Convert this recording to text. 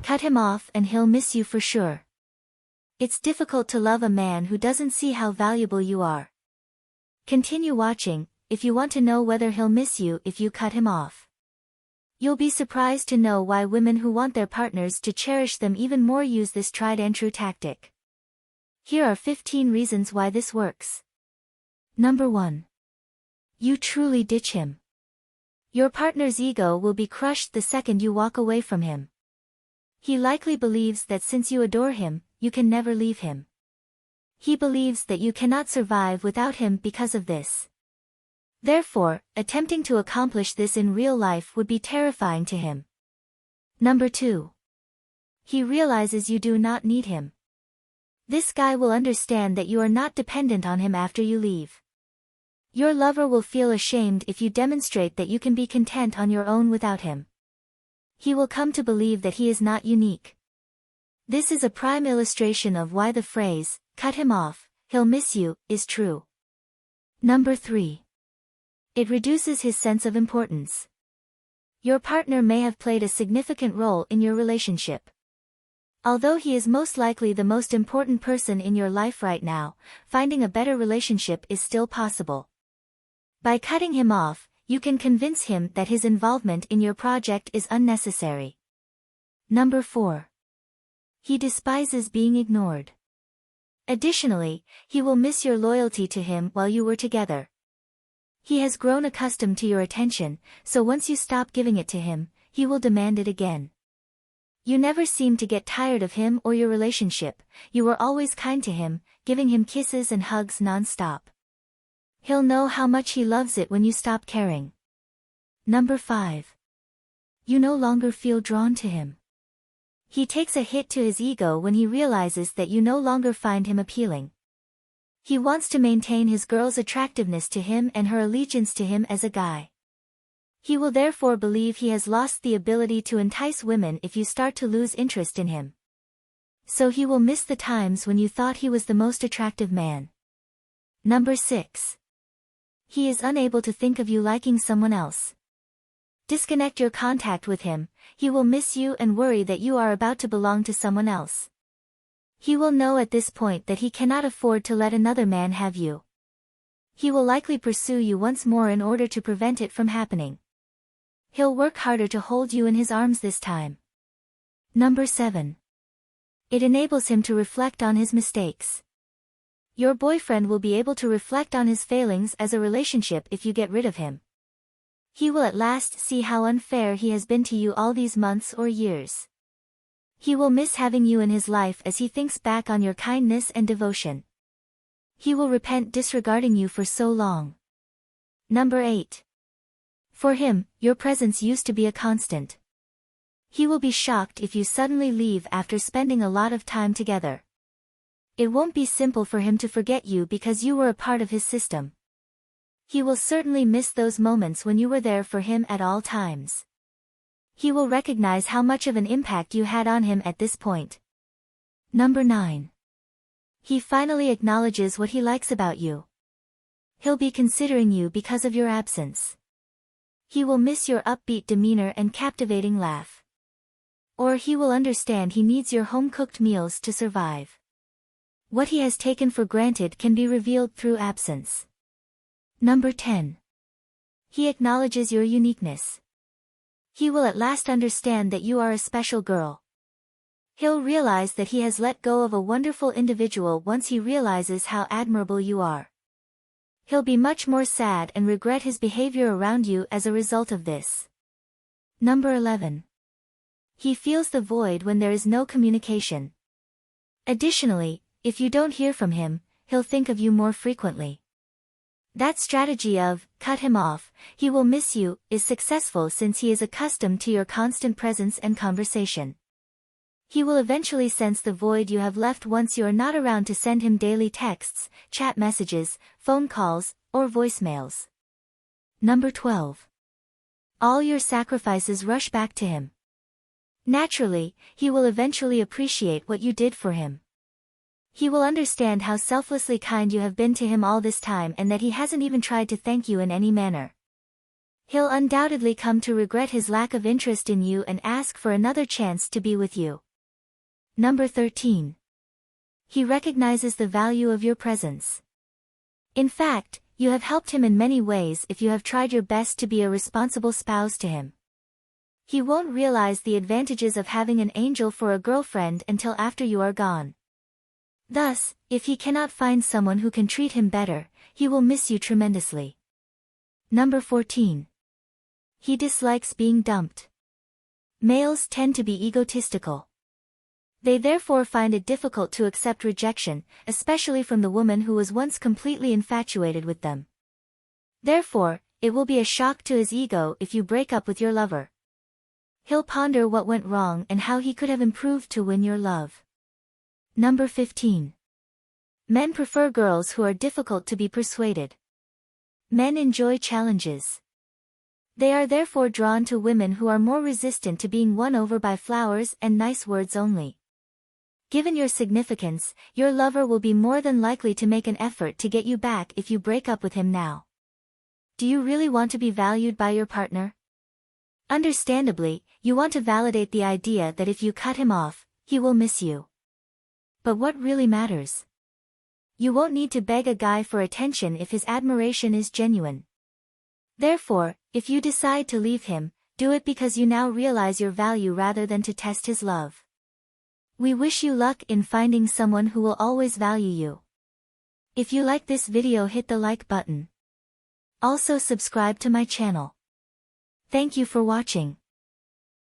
Cut him off and he'll miss you for sure. It's difficult to love a man who doesn't see how valuable you are. Continue watching, if you want to know whether he'll miss you if you cut him off. You'll be surprised to know why women who want their partners to cherish them even more use this tried-and-true tactic. Here are 15 reasons why this works. Number 1. You truly ditch him. Your partner's ego will be crushed the second you walk away from him. He likely believes that since you adore him, you can never leave him. He believes that you cannot survive without him because of this. Therefore, attempting to accomplish this in real life would be terrifying to him. Number 2. He realizes you do not need him. This guy will understand that you are not dependent on him after you leave. Your lover will feel ashamed if you demonstrate that you can be content on your own without him. He will come to believe that he is not unique. This is a prime illustration of why the phrase, "cut him off, he'll miss you," is true. Number 3. It reduces his sense of importance. Your partner may have played a significant role in your relationship. Although he is most likely the most important person in your life right now, finding a better relationship is still possible. By cutting him off, you can convince him that his involvement in your project is unnecessary. Number 4. He despises being ignored. Additionally, he will miss your loyalty to him while you were together. He has grown accustomed to your attention, so once you stop giving it to him, he will demand it again. You never seem to get tired of him or your relationship. You were always kind to him, giving him kisses and hugs non-stop. He'll know how much he loves it when you stop caring. Number 5. You no longer feel drawn to him. He takes a hit to his ego when he realizes that you no longer find him appealing. He wants to maintain his girl's attractiveness to him and her allegiance to him as a guy. He will therefore believe he has lost the ability to entice women if you start to lose interest in him. So he will miss the times when you thought he was the most attractive man. Number 6. He is unable to think of you liking someone else. Disconnect your contact with him, he will miss you and worry that you are about to belong to someone else. He will know at this point that he cannot afford to let another man have you. He will likely pursue you once more in order to prevent it from happening. He'll work harder to hold you in his arms this time. Number 7. It enables him to reflect on his mistakes. Your boyfriend will be able to reflect on his failings as a relationship if you get rid of him. He will at last see how unfair he has been to you all these months or years. He will miss having you in his life as he thinks back on your kindness and devotion. He will repent disregarding you for so long. Number 8. For him, your presence used to be a constant. He will be shocked if you suddenly leave after spending a lot of time together. It won't be simple for him to forget you because you were a part of his system. He will certainly miss those moments when you were there for him at all times. He will recognize how much of an impact you had on him at this point. Number 9. He finally acknowledges what he likes about you. He'll be considering you because of your absence. He will miss your upbeat demeanor and captivating laugh. Or he will understand he needs your home-cooked meals to survive. What he has taken for granted can be revealed through absence. Number 10. He acknowledges your uniqueness. He will at last understand that you are a special girl. He'll realize that he has let go of a wonderful individual once he realizes how admirable you are. He'll be much more sad and regret his behavior around you as a result of this. Number 11. He feels the void when there is no communication. Additionally, if you don't hear from him, he'll think of you more frequently. That strategy of, cut him off, he will miss you, is successful since he is accustomed to your constant presence and conversation. He will eventually sense the void you have left once you are not around to send him daily texts, chat messages, phone calls, or voicemails. Number 12. All your sacrifices rush back to him. Naturally, he will eventually appreciate what you did for him. He will understand how selflessly kind you have been to him all this time and that he hasn't even tried to thank you in any manner. He'll undoubtedly come to regret his lack of interest in you and ask for another chance to be with you. Number 13. He recognizes the value of your presence. In fact, you have helped him in many ways if you have tried your best to be a responsible spouse to him. He won't realize the advantages of having an angel for a girlfriend until after you are gone. Thus, if he cannot find someone who can treat him better, he will miss you tremendously. Number 14. He dislikes being dumped. Males tend to be egotistical. They therefore find it difficult to accept rejection, especially from the woman who was once completely infatuated with them. Therefore, it will be a shock to his ego if you break up with your lover. He'll ponder what went wrong and how he could have improved to win your love. Number 15. Men prefer girls who are difficult to be persuaded. Men enjoy challenges. They are therefore drawn to women who are more resistant to being won over by flowers and nice words only. Given your significance, your lover will be more than likely to make an effort to get you back if you break up with him now. Do you really want to be valued by your partner? Understandably, you want to validate the idea that if you cut him off, he will miss you. But what really matters? You won't need to beg a guy for attention if his admiration is genuine. Therefore, if you decide to leave him, do it because you now realize your value rather than to test his love. We wish you luck in finding someone who will always value you. If you like this video, hit the like button. Also subscribe to my channel. Thank you for watching.